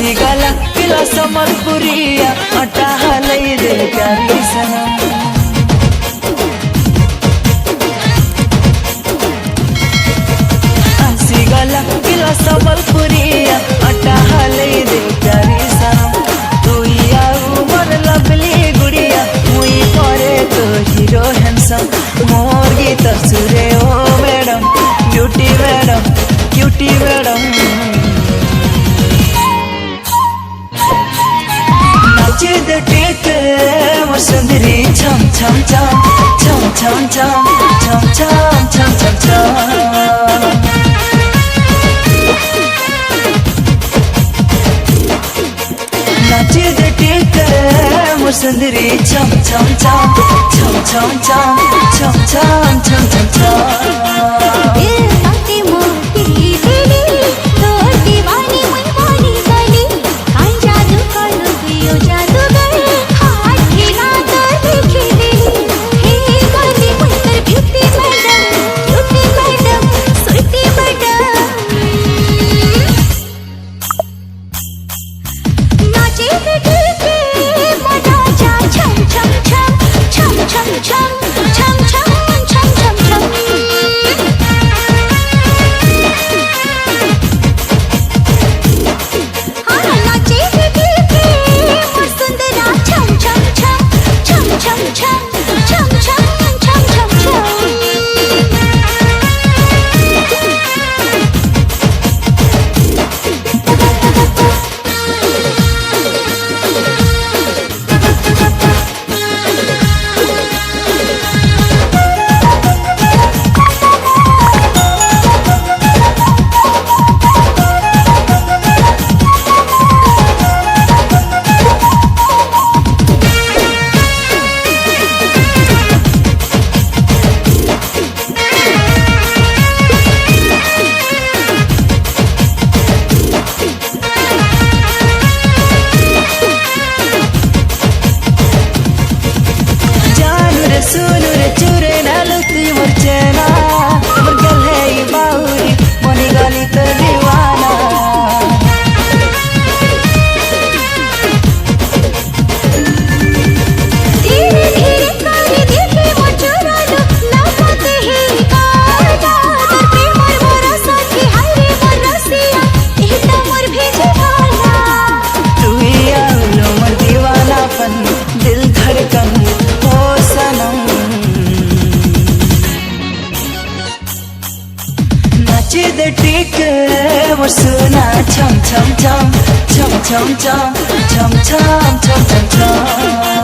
आसी गला पिला समलपुरिया अटा हालै दे प्यारी सनम। आसी गला पिला समलपुरिया अटा हालै दे प्यारी सनम। तू आऊ मन लवली गुड़िया मुई परे तो हीरो हैंडसम। मोर गीत सुरे ओ madam beauty madam cutie madam. नाचे दे टेके मोर सुंदरी छम छम छम छम छम छम छम छम छम छम छम। नाचे दे टेके मोर सुंदरी छम छम छम छम छम छम छम छम छम छम छम। सुनु रे चुरे नालुती मर्चेना मरगल है ये बाहुरी मोनी गाली तो दीवाना। धीरे धीरे काली देखे मचुरा लो लापते ही काजा तर प्रेम मोर साथी हाय रे मोर रसिया एटा मोर भेजे भाला। तू ही आलो मोर दीवानापन दिल धड़कन हो सनम। नाचे दे टेके मोर सुना छम छम छम छम छम छम छम छम छम छम छम।